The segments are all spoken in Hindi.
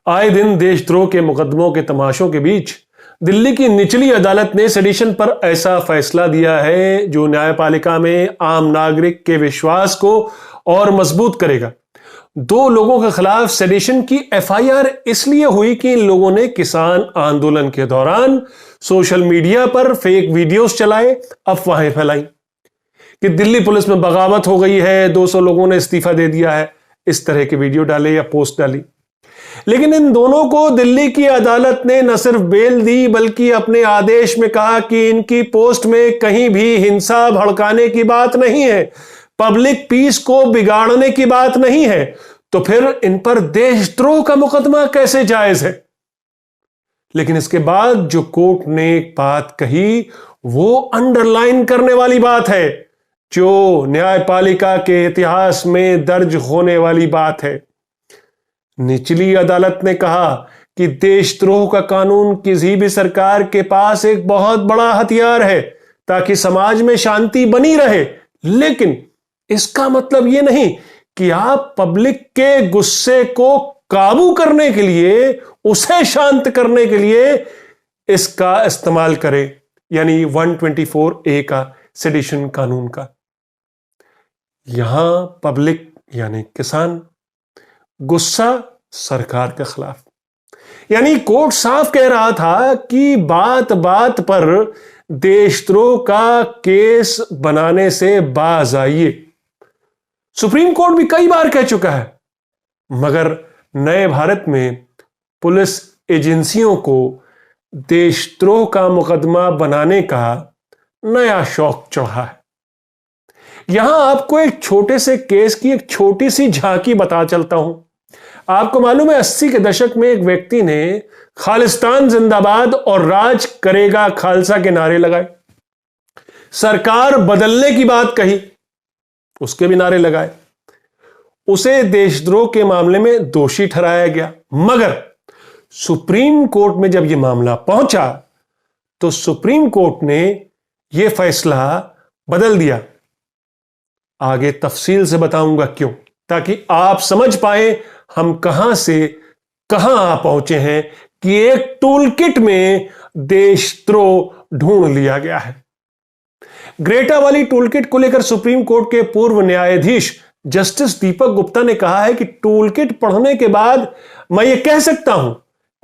आए दिन देशद्रोह के मुकदमों के तमाशों के बीच दिल्ली की निचली अदालत ने सेडिशन पर ऐसा फैसला दिया है जो न्यायपालिका में आम नागरिक के विश्वास को और मजबूत करेगा। 2 लोगों के खिलाफ सेडिशन की एफआईआर इसलिए हुई कि इन लोगों ने किसान आंदोलन के दौरान सोशल मीडिया पर फेक वीडियोस चलाए, अफवाहें फैलाई कि दिल्ली पुलिस में बगावत हो गई है, 200 लोगों ने इस्तीफा दे दिया है, इस तरह के वीडियो डाले या पोस्ट डाली। लेकिन इन दोनों को दिल्ली की अदालत ने न सिर्फ बेल दी बल्कि अपने आदेश में कहा कि इनकी पोस्ट में कहीं भी हिंसा भड़काने की बात नहीं है, पब्लिक पीस को बिगाड़ने की बात नहीं है, तो फिर इन पर देशद्रोह का मुकदमा कैसे जायज है। लेकिन इसके बाद जो कोर्ट ने एक बात कही वो अंडरलाइन करने वाली बात है, जो न्यायपालिका के इतिहास में दर्ज होने वाली बात है। निचली अदालत ने कहा कि देशद्रोह का कानून किसी भी सरकार के पास एक बहुत बड़ा हथियार है ताकि समाज में शांति बनी रहे, लेकिन इसका मतलब यह नहीं कि आप पब्लिक के गुस्से को काबू करने के लिए, उसे शांत करने के लिए इसका इस्तेमाल करें, यानी 124A का सेडिशन कानून का। यहां पब्लिक यानी किसान गुस्सा सरकार के खिलाफ, यानी कोर्ट साफ कह रहा था कि बात बात पर देशद्रोह का केस बनाने से बाज आइए। सुप्रीम कोर्ट भी कई बार कह चुका है, मगर नए भारत में पुलिस एजेंसियों को देशद्रोह का मुकदमा बनाने का नया शौक चढ़ा है। यहां आपको एक छोटे से केस की एक छोटी सी झांकी बता चलता हूं। आपको मालूम है 80 के दशक में एक व्यक्ति ने खालिस्तान जिंदाबाद और राज करेगा खालसा के नारे लगाए, सरकार बदलने की बात कही, उसके भी नारे लगाए, उसे देशद्रोह के मामले में दोषी ठहराया गया। मगर सुप्रीम कोर्ट में जब यह मामला पहुंचा तो सुप्रीम कोर्ट ने यह फैसला बदल दिया। आगे तफसील से बताऊंगा क्यों, ताकि आप समझ पाए हम कहां से कहां आ पहुंचे हैं कि एक टूल किट में देशद्रोह ढूंढ लिया गया है। ग्रेटा वाली टूल किट को लेकर सुप्रीम कोर्ट के पूर्व न्यायाधीश जस्टिस दीपक गुप्ता ने कहा है कि टूल किट पढ़ने के बाद मैं ये कह सकता हूं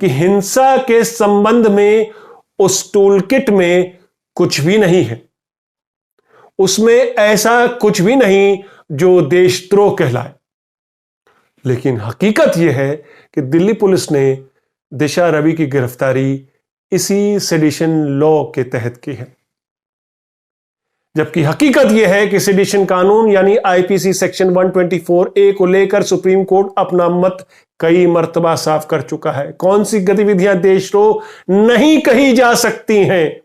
कि हिंसा के संबंध में उस टूल किट में कुछ भी नहीं है, उसमें ऐसा कुछ भी नहीं जो देशद्रोह कहलाए। लेकिन हकीकत यह है कि दिल्ली पुलिस ने दिशा रवि की गिरफ्तारी इसी सेडिशन लॉ के तहत की है, जबकि हकीकत यह है कि सेडिशन कानून यानी आईपीसी सेक्शन 124A को लेकर सुप्रीम कोर्ट अपना मत कई मर्तबा साफ कर चुका है। कौन सी गतिविधियां देशद्रोह नहीं कही जा सकती हैं।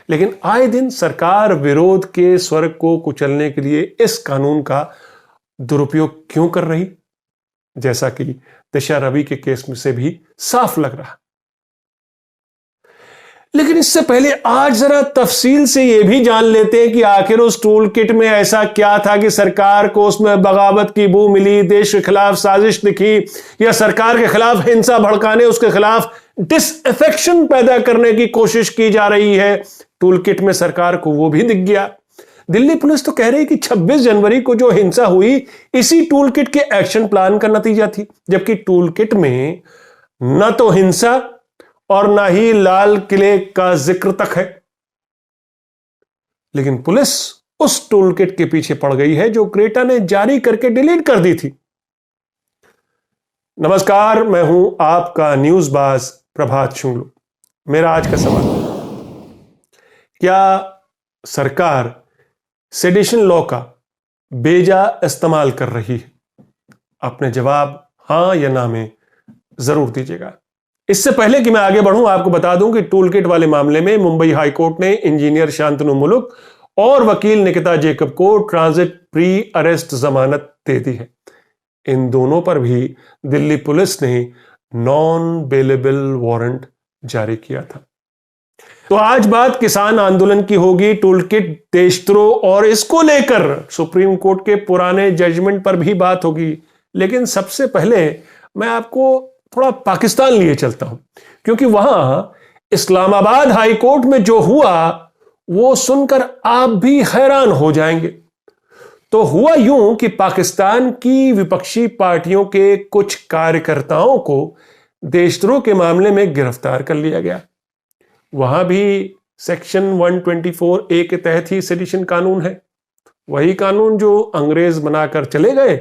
लेकिन आए दिन सरकार विरोध के स्वर को कुचलने के लिए इस कानून का दुरुपयोग क्यों कर रही, जैसा कि दिशा रवि के केस में से भी साफ लग रहा। लेकिन इससे पहले आज जरा तफसील से यह भी जान लेते हैं कि आखिर उस टूल किट में ऐसा क्या था कि सरकार को उसमें बगावत की बू मिली, देश के खिलाफ साजिश दिखी, या सरकार के खिलाफ हिंसा भड़काने, उसके खिलाफ डिसअफेक्शन पैदा करने की कोशिश की जा रही है। टूल किट में सरकार को वो भी दिख गया। दिल्ली पुलिस तो कह रही कि 26 जनवरी को जो हिंसा हुई इसी टूल किट के एक्शन प्लान का नतीजा थी, जबकि टूल किट में न तो हिंसा और ना ही लाल किले का जिक्र तक है। लेकिन पुलिस उस टूल किट के पीछे पड़ गई है जो ग्रेटा ने जारी करके डिलीट कर दी थी। नमस्कार, मैं हूं आपका न्यूज़बाज प्रभात शुंगलू। मेरा आज का सवाल, क्या सरकार सेडिशन लॉ का बेजा इस्तेमाल कर रही है? अपने जवाब हां या ना में जरूर दीजिएगा। इससे पहले कि मैं आगे बढ़ूं, आपको बता दूं कि टूल किट वाले मामले में मुंबई हाईकोर्ट ने इंजीनियर शांतनु मुलुक और वकील निकिता जेकब को ट्रांजिट प्री अरेस्ट जमानत दे दी है। इन दोनों पर भी दिल्ली पुलिस ने नॉन बेलेबल वारंट जारी किया था। तो आज बात किसान आंदोलन की होगी, टूल किट, देशद्रोह और इसको लेकर सुप्रीम कोर्ट के पुराने जजमेंट पर भी बात होगी। लेकिन सबसे पहले मैं आपको थोड़ा पाकिस्तान लिए चलता हूं, क्योंकि वहां इस्लामाबाद हाई कोर्ट में जो हुआ वो सुनकर आप भी हैरान हो जाएंगे। तो हुआ यूं कि पाकिस्तान की विपक्षी पार्टियों के कुछ कार्यकर्ताओं को देशद्रोह के मामले में गिरफ्तार कर लिया गया। वहां भी सेक्शन 124A के तहत ही सेडिशन कानून है, वही कानून जो अंग्रेज बनाकर चले गए,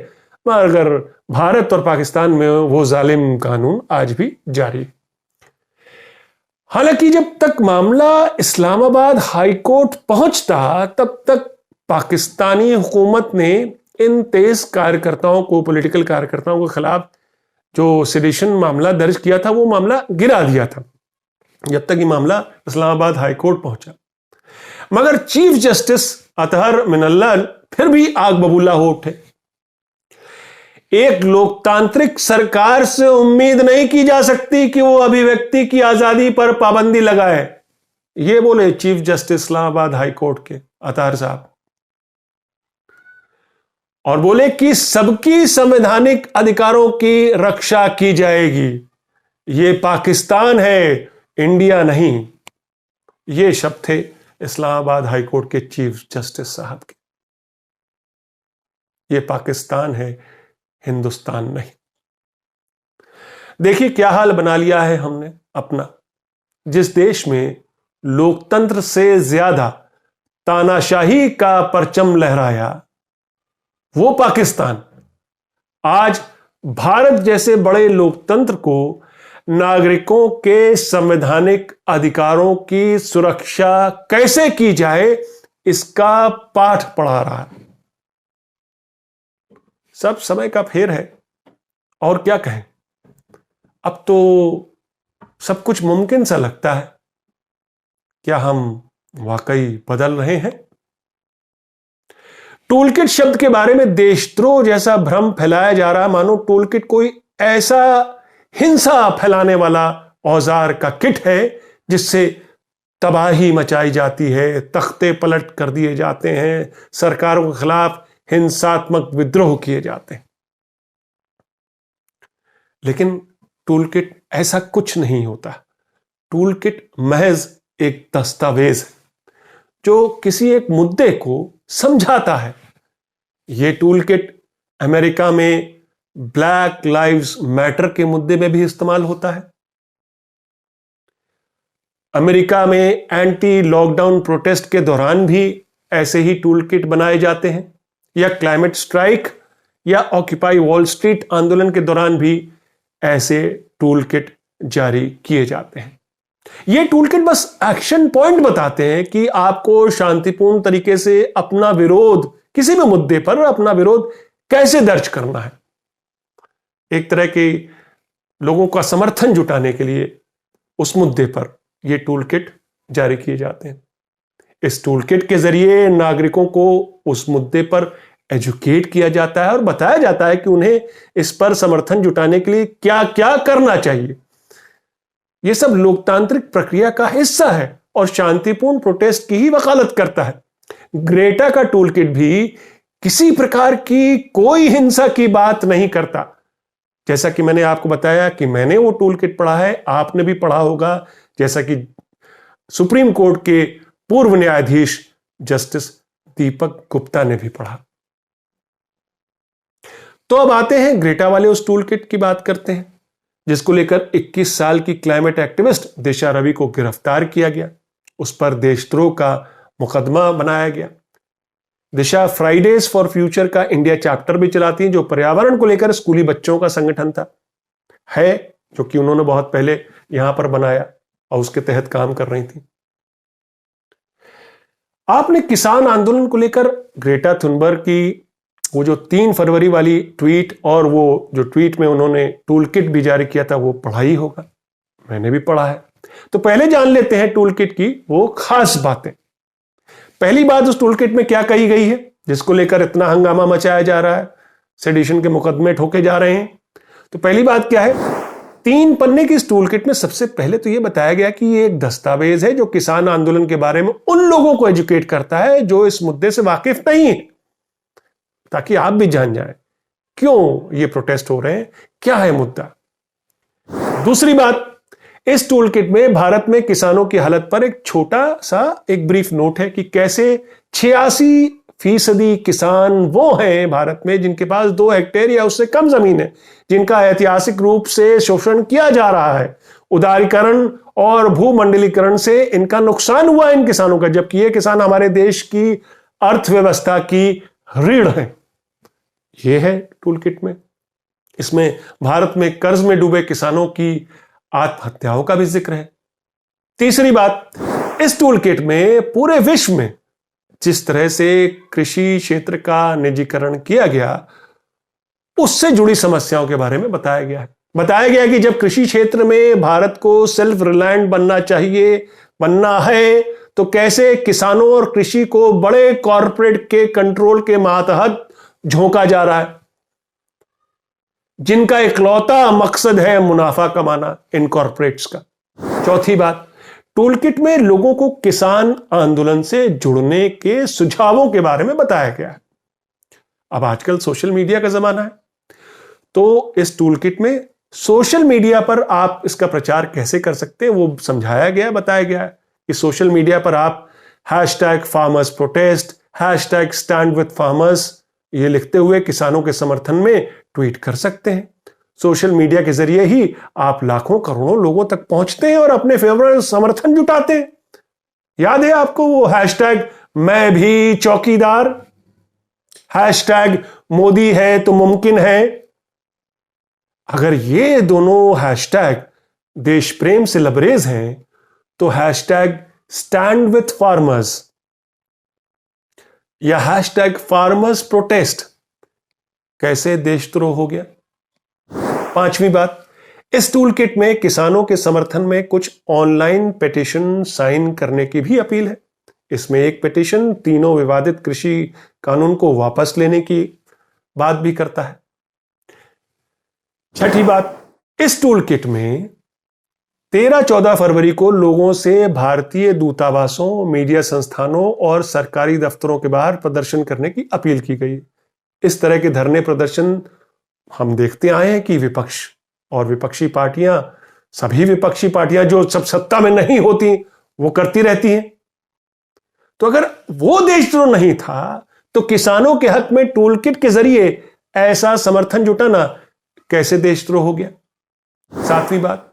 मगर भारत और पाकिस्तान में वो जालिम कानून आज भी जारी। हालांकि जब तक मामला इस्लामाबाद हाई कोर्ट पहुंचता तब तक पाकिस्तानी हुकूमत ने इन 23 कार्यकर्ताओं को, पॉलिटिकल कार्यकर्ताओं के खिलाफ जो सेडिशन मामला दर्ज किया था वो मामला गिरा दिया था, जब तक ये मामला इस्लामाबाद हाई कोर्ट पहुंचा। मगर चीफ जस्टिस अतहर मिनल्ला फिर भी आग बबूला हो उठे। एक लोकतांत्रिक सरकार से उम्मीद नहीं की जा सकती कि वो अभिव्यक्ति की आजादी पर पाबंदी लगाए, ये बोले chief justice Islamabad high court के अतहर साहब। और बोले कि सबकी संवैधानिक अधिकारों की रक्षा की जाएगी, ये पाकिस्तान है, इंडिया नहीं। ये शब्द थे इस्लामाबाद हाई कोर्ट के चीफ जस्टिस साहब के। ये पाकिस्तान है, हिंदुस्तान नहीं। देखिए क्या हाल बना लिया है हमने अपना। जिस देश में लोकतंत्र से ज्यादा तानाशाही का परचम लहराया वो पाकिस्तान आज भारत जैसे बड़े लोकतंत्र को नागरिकों के संवैधानिक अधिकारों की सुरक्षा कैसे की जाए इसका पाठ पढ़ा रहा है। सब समय का फेर है और क्या कहें। अब तो सब कुछ मुमकिन सा लगता है। क्या हम वाकई बदल रहे हैं? टूलकिट शब्द के बारे में देशद्रोह जैसा भ्रम फैलाया जा रहा, मानो टूलकिट कोई ऐसा हिंसा फैलाने वाला औजार का किट है जिससे तबाही मचाई जाती है, तख्ते पलट कर दिए जाते हैं, सरकारों के खिलाफ हिंसात्मक विद्रोह किए जाते हैं। लेकिन टूलकिट ऐसा कुछ नहीं होता। टूलकिट महज एक दस्तावेज है जो किसी एक मुद्दे को समझाता है। यह टूलकिट अमेरिका में ब्लैक लाइव्स मैटर के मुद्दे में भी इस्तेमाल होता है। अमेरिका में एंटी लॉकडाउन प्रोटेस्ट के दौरान भी ऐसे ही टूलकिट बनाए जाते हैं, या क्लाइमेट स्ट्राइक या ऑक्यूपाई वॉल स्ट्रीट आंदोलन के दौरान भी ऐसे टूलकिट जारी किए जाते हैं। ये टूलकिट बस एक्शन पॉइंट बताते हैं कि आपको शांतिपूर्ण तरीके से अपना विरोध, किसी भी मुद्दे पर अपना विरोध कैसे दर्ज करना है। एक तरह के लोगों का समर्थन जुटाने के लिए उस मुद्दे पर यह टूलकिट जारी किए जाते हैं। इस टूलकिट के जरिए नागरिकों को उस मुद्दे पर एजुकेट किया जाता है और बताया जाता है कि उन्हें इस पर समर्थन जुटाने के लिए क्या क्या करना चाहिए। यह सब लोकतांत्रिक प्रक्रिया का हिस्सा है और शांतिपूर्ण प्रोटेस्ट की ही वकालत करता है। ग्रेटा का टूलकिट भी किसी प्रकार की कोई हिंसा की बात नहीं करता। जैसा कि मैंने आपको बताया कि मैंने वो टूलकिट पढ़ा है, आपने भी पढ़ा होगा, जैसा कि सुप्रीम कोर्ट के पूर्व न्यायाधीश जस्टिस दीपक गुप्ता ने भी पढ़ा। तो अब आते हैं ग्रेटा वाले उस टूलकिट की बात करते हैं जिसको लेकर 21 साल की क्लाइमेट एक्टिविस्ट दिशा रवि को गिरफ्तार किया गया। उस पर देशद्रोह का मुकदमा बनाया गया। दिशा फ्राइडेज फॉर फ्यूचर का इंडिया चैप्टर भी चलाती हैं, जो पर्यावरण को लेकर स्कूली बच्चों का संगठन था है, जो कि उन्होंने बहुत पहले यहां पर बनाया और उसके तहत काम कर रही थी। आपने किसान आंदोलन को लेकर ग्रेटा थुनबर्ग की वो जो 3 फरवरी वाली ट्वीट और वो जो ट्वीट में उन्होंने टूलकिट भी जारी किया था वो पढ़ा ही होगा, मैंने भी पढ़ा है। तो पहले जान लेते हैं टूलकिट की वो खास बातें। पहली बात, उस टूलकिट में क्या कही गई है जिसको लेकर इतना हंगामा मचाया जा रहा है, सेडिशन के मुकदमे ठोके जा रहे हैं। तो पहली बात क्या है, 3 पन्ने की इस टूलकिट में सबसे पहले तो यह बताया गया कि ये एक दस्तावेज है जो किसान आंदोलन के बारे में उन लोगों को एजुकेट करता है जो इस मुद्दे से वाकिफ नहीं है, ताकि आप भी जान जाएं क्यों ये प्रोटेस्ट हो रहे हैं, क्या है मुद्दा। दूसरी बात, इस टूल किट में भारत में किसानों की हालत पर एक छोटा सा एक ब्रीफ नोट है कि कैसे 86% किसान वो हैं भारत में जिनके पास 2 हेक्टेयर या उससे कम जमीन है, जिनका ऐतिहासिक रूप से शोषण किया जा रहा है। उदारीकरण और भूमंडलीकरण से इनका नुकसान हुआ इन किसानों का, जबकि ये किसान हमारे देश की अर्थव्यवस्था की रीढ़ है। ये है टूल किट में। इसमें भारत में कर्ज में डूबे किसानों की आत्महत्याओं का भी जिक्र है। तीसरी बात, इस टूल किट में पूरे विश्व में जिस तरह से कृषि क्षेत्र का निजीकरण किया गया उससे जुड़ी समस्याओं के बारे में बताया गया है। बताया गया कि जब कृषि क्षेत्र में भारत को सेल्फ रिलायंट बनना है तो कैसे किसानों और कृषि को बड़े कॉरपोरेट के कंट्रोल के मातहत झोंका जा रहा है, जिनका इकलौता मकसद है मुनाफा कमाना इन कॉरपोरेट्स का। चौथी बात, टूल किट में लोगों को किसान आंदोलन से जुड़ने के सुझावों के बारे में बताया गया है। अब आजकल सोशल मीडिया का जमाना है, तो इस टूल किट में सोशल मीडिया पर आप इसका प्रचार कैसे कर सकते हैं वो समझाया गया, बताया गया है कि सोशल मीडिया पर आप #farmers protest, #stand with farmers ये लिखते हुए किसानों के समर्थन में ट्वीट कर सकते हैं। सोशल मीडिया के जरिए ही आप लाखों करोड़ों लोगों तक पहुंचते हैं और अपने फेवर समर्थन जुटाते हैं। याद है आपको वो #मैं भी चौकीदार, #मोदी है तो मुमकिन है। अगर ये दोनों हैशटैग देश प्रेम से लबरेज हैं तो #स्टैंड विथ फार्मर्स या #farmers protest कैसे देशद्रोह हो गया। पांचवी बात, इस टूल किट में किसानों के समर्थन में कुछ ऑनलाइन पिटीशन साइन करने की भी अपील है। इसमें एक पिटीशन तीनों विवादित कृषि कानून को वापस लेने की बात भी करता है। छठी बात, इस टूल किट में 13-14 फरवरी को लोगों से भारतीय दूतावासों, मीडिया संस्थानों और सरकारी दफ्तरों के बाहर प्रदर्शन करने की अपील की गई। इस तरह के धरने प्रदर्शन हम देखते आए हैं कि विपक्ष और विपक्षी पार्टियां, सभी विपक्षी पार्टियां जो सब सत्ता में नहीं होती वो करती रहती हैं। तो अगर वो देशद्रोह नहीं था तो किसानों के हक में टूल किट के जरिए ऐसा समर्थन जुटाना कैसे देशद्रोह हो गया। सातवीं बात,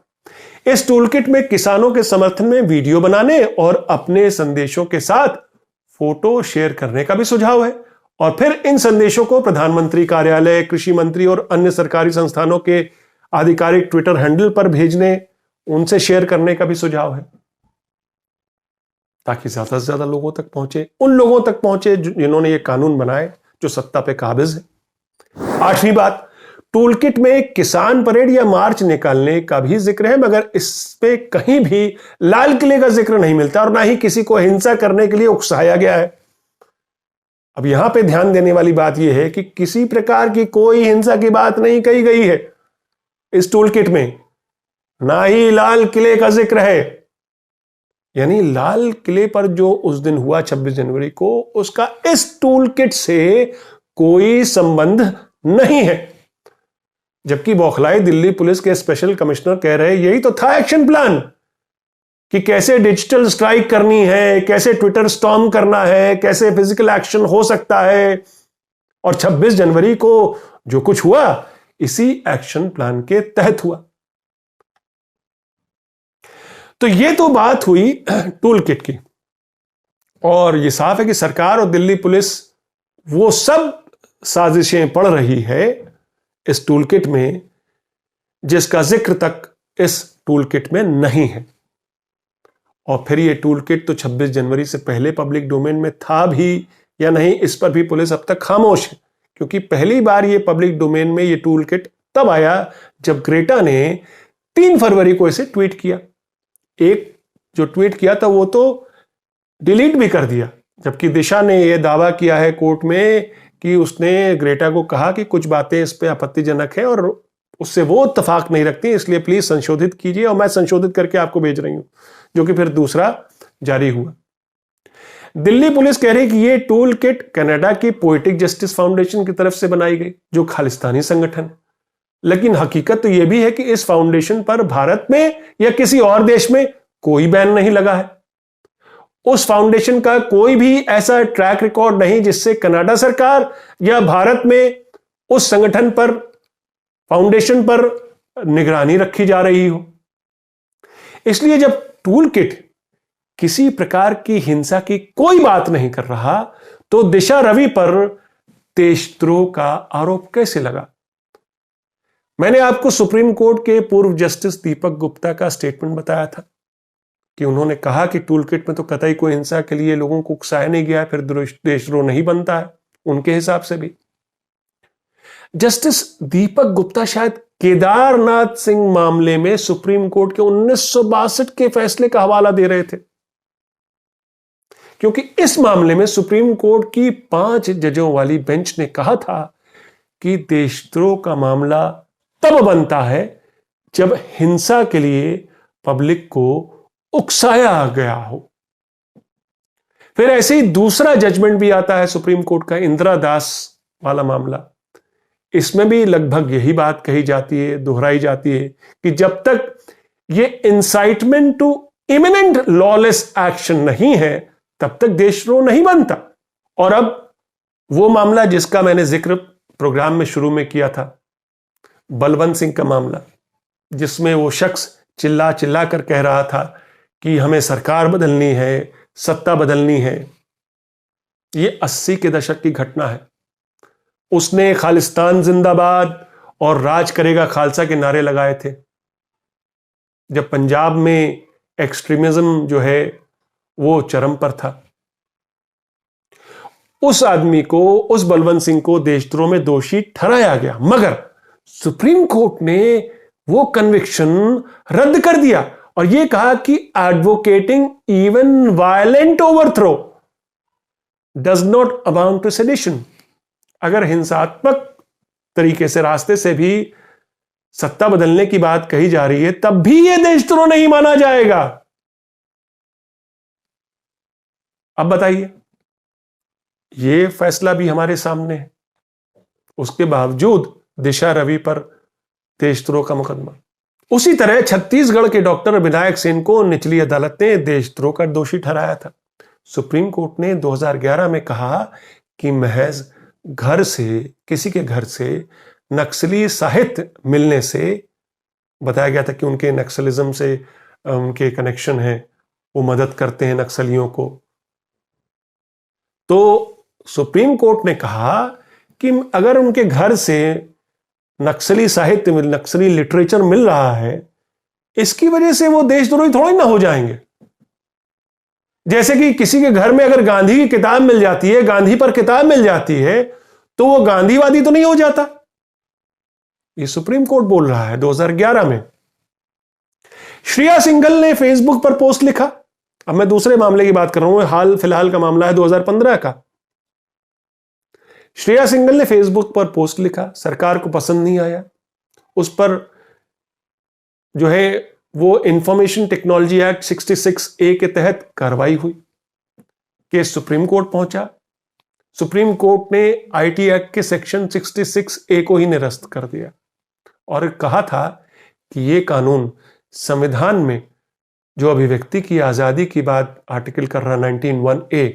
इस टूल किट में किसानों के समर्थन में वीडियो बनाने और अपने संदेशों के साथ फोटो शेयर करने का भी सुझाव है और फिर इन संदेशों को प्रधानमंत्री कार्यालय, कृषि मंत्री और अन्य सरकारी संस्थानों के आधिकारिक ट्विटर हैंडल पर भेजने, उनसे शेयर करने का भी सुझाव है ताकि ज्यादा से ज्यादा लोगों तक पहुंचे, उन लोगों ततक पहुंचे जिन्होंने ये कानून बनाए, जो सत्ता पे काबिज है। आठवीं बात, टूल किट में किसान परेड या मार्च निकालने का भी जिक्र है, मगर इस पे कहीं भी लाल किले का जिक्र नहीं मिलता और ना ही किसी को हिंसा करने के लिए उकसाया गया है। अब यहां पे ध्यान देने वाली बात यह है कि किसी प्रकार की कोई हिंसा की बात नहीं कही गई है इस टूल किट में, ना ही लाल किले का जिक्र है। यानी लाल किले पर जो उस दिन हुआ 26 जनवरी को, उसका इस टूल किट से कोई संबंध नहीं है। जबकि बौखलाई दिल्ली पुलिस के स्पेशल कमिश्नर कह रहे यही तो था एक्शन प्लान कि कैसे डिजिटल स्ट्राइक करनी है, कैसे ट्विटर स्टॉर्म करना है, कैसे फिजिकल एक्शन हो सकता है। और 26 जनवरी को जो कुछ हुआ इसी एक्शन प्लान के तहत हुआ। तो ये तो बात हुई टूल किट की, और ये साफ है कि सरकार और दिल्ली पुलिस वो सब साजिशें पढ़ रही है इस टूल किट में जिसका जिक्र तक इस टूल किट में नहीं है। और फिर ये टूल किट तो 26 जनवरी से पहले पब्लिक डोमेन में था भी या नहीं, इस पर भी पुलिस अब तक खामोश है, क्योंकि पहली बार ये पब्लिक डोमेन में ये टूल किट तब आया जब ग्रेटा ने 3 फरवरी को इसे ट्वीट किया। एक जो ट्वीट किया था वो तो डिलीट भी कर दिया, जबकि दिशा ने यह दावा किया है कोर्ट में कि उसने ग्रेटा को कहा कि कुछ बातें इस पे आपत्तिजनक है और उससे वो इत्तेफाक नहीं रखती, इसलिए प्लीज संशोधित कीजिए और मैं संशोधित करके आपको भेज रही हूं, जो कि फिर दूसरा जारी हुआ। दिल्ली पुलिस कह रही कि ये टूल किट कनाडा की पोएटिक जस्टिस फाउंडेशन की तरफ से बनाई गई, जो खालिस्तानी संगठन है। लेकिन हकीकत तो यह भी है कि इस फाउंडेशन पर भारत में या किसी और देश में कोई बैन नहीं लगा है। उस फाउंडेशन का कोई भी ऐसा ट्रैक रिकॉर्ड नहीं जिससे कनाडा सरकार या भारत में उस संगठन पर, फाउंडेशन पर निगरानी रखी जा रही हो। इसलिए जब टूल किट किसी प्रकार की हिंसा की कोई बात नहीं कर रहा, तो दिशा रवि पर देशद्रोह का आरोप कैसे लगा? मैंने आपको सुप्रीम कोर्ट के पूर्व जस्टिस दीपक गुप्ता का स्टेटमेंट बताया था कि उन्होंने कहा कि टूल किट में तो कतई कोई हिंसा के लिए लोगों को उकसाया नहीं गया, फिर देशद्रोह नहीं बनता है उनके हिसाब से भी। जस्टिस दीपक गुप्ता शायद केदारनाथ सिंह मामले में सुप्रीम कोर्ट के 1962 के फैसले का हवाला दे रहे थे, क्योंकि इस मामले में सुप्रीम कोर्ट की 5 जजों वाली बेंच ने कहा था कि देशद्रोह का मामला तब बनता है जब हिंसा के लिए पब्लिक को उकसाया गया हो। फिर ऐसे ही दूसरा जजमेंट भी आता है सुप्रीम कोर्ट का, इंदिरा दास वाला मामला। इसमें भी लगभग यही बात कही जाती है, दोहराई जाती है कि जब तक ये incitement to imminent lawless action नहीं है तब तक देशद्रोह नहीं बनता। और अब वो मामला जिसका मैंने जिक्र प्रोग्राम में शुरू में किया था, बलवंत सिंह का मामला, जिसमें वो शख्स चिल्ला चिल्ला कर कह रहा था कि हमें सरकार बदलनी है, सत्ता बदलनी है। ये 80 के दशक की घटना है। उसने खालिस्तान जिंदाबाद और राज करेगा खालसा के नारे लगाए थे जब पंजाब में एक्सट्रीमिज्म जो है वो चरम पर था। उस आदमी को, उस बलवंत सिंह को देशद्रोह में दोषी ठहराया गया, मगर सुप्रीम कोर्ट ने वो कन्विक्शन रद्द कर दिया और ये कहा कि advocating even violent overthrow does not amount to sedition. अगर हिंसात्मक तरीके से, रास्ते से भी सत्ता बदलने की बात कही जा रही है, तब भी यह देशद्रोह नहीं माना जाएगा। अब बताइए, यह फैसला भी हमारे सामने है, उसके बावजूद दिशा रवि पर देशद्रोह का मुकदमा। उसी तरह छत्तीसगढ़ के डॉक्टर विनायक सेन को निचली अदालत ने देशद्रोह का दोषी ठहराया था। सुप्रीम कोर्ट ने 2011 में कहा कि महज घर से, किसी के घर से नक्सली साहित्य मिलने से, बताया गया था कि उनके नक्सलिज्म से उनके कनेक्शन है, वो मदद करते हैं नक्सलियों को, तो सुप्रीम कोर्ट ने कहा कि अगर उनके घर से नक्सली साहित्य, नक्सली लिटरेचर मिल रहा है, इसकी वजह से वो देशद्रोही थोड़ी ना हो जाएंगे। जैसे कि किसी के घर में अगर गांधी की किताब मिल जाती है, गांधी पर किताब मिल जाती है, तो वो गांधीवादी तो नहीं हो जाता। ये सुप्रीम कोर्ट बोल रहा है 2011 में। श्रेया सिंघल ने फेसबुक पर पोस्ट लिखा, अब मैं दूसरे मामले की बात कर रहा हूं, हाल फिलहाल का मामला है 2015 का। श्रेया सिंघल ने फेसबुक पर पोस्ट लिखा, सरकार को पसंद नहीं आया, उस पर जो है वो इंफॉर्मेशन टेक्नोलॉजी एक्ट 66A के तहत कार्रवाई हुई, केस सुप्रीम कोर्ट पहुंचा। सुप्रीम कोर्ट ने आईटी एक्ट के सेक्शन 66A को ही निरस्त कर दिया और कहा था कि यह कानून संविधान में जो अभिव्यक्ति की आजादी की बात आर्टिकल कर रहा 19(1)A,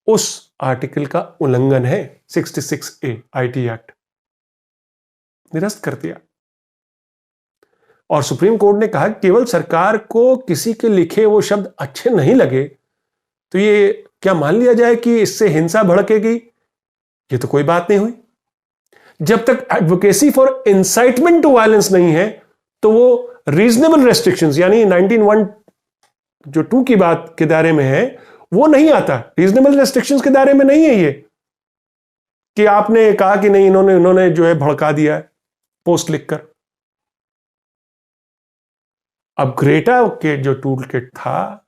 उस आर्टिकल का उल्लंघन है। 66A आईटी एक्ट निरस्त कर दिया। और सुप्रीम कोर्ट ने कहा केवल सरकार को किसी के लिखे वो शब्द अच्छे नहीं लगे तो ये क्या मान लिया जाए कि इससे हिंसा भड़केगी? ये तो कोई बात नहीं हुई। जब तक advocacy for incitement to violence नहीं है तो वो रीजनेबल रेस्ट्रिक्शंस, यानी 19(1)(2) की बात के दायरे में है, वो नहीं आता। रीजनेबल रेस्ट्रिक्शंस के दायरे में नहीं है ये कि आपने कहा कि नहीं, इन्होंने जो है भड़का दिया है पोस्ट लिखकर। अब ग्रेटा के जो टूल किट था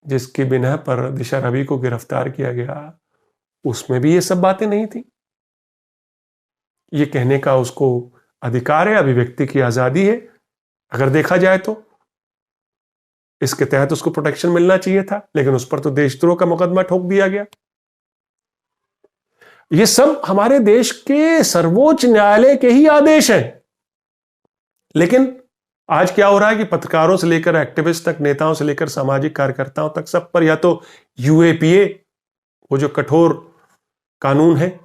जिसकी बिना पर दिशा रवि को गिरफ्तार किया गया, उसमें भी ये सब बातें नहीं थी। ये कहने का उसको अधिकार है, अभिव्यक्ति की आजादी है अगर देखा जाए तो। इसके तहत उसको प्रोटेक्शन मिलना चाहिए था, लेकिन उस पर तो देशद्रोह का मुकदमा ठोक दिया गया। ये सब हमारे देश के सर्वोच्च न्यायालय के ही आदेश हैं। लेकिन आज क्या हो रहा है कि पत्रकारों से लेकर एक्टिविस्ट तक, नेताओं से लेकर सामाजिक कार्यकर्ताओं तक, सब पर या तो यूएपीए, वो जो कठोर कानून है,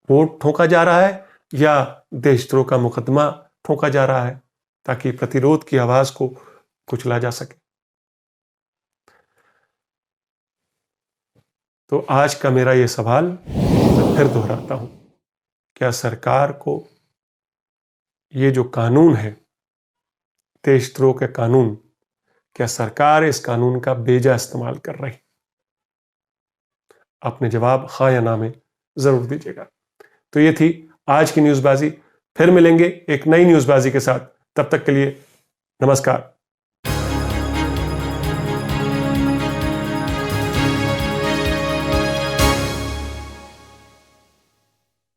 वो ठोका जा रहा है, या देशद्रोह का मुकदमा ठोका जा रहा है, ताकि प्रतिरोध की आवाज को कुचला जा सके। तो आज का मेरा ये सवाल मैं फिर दोहराता हूं, क्या सरकार को ये जो कानून है, देशद्रोह का कानून, क्या सरकार इस कानून का बेजा इस्तेमाल कर रही? अपने जवाब हाँ या ना में जरूर दीजिएगा। तो ये थी आज की न्यूज़बाजी। फिर मिलेंगे एक नई न्यूज़बाजी के साथ। तब तक के लिए नमस्कार।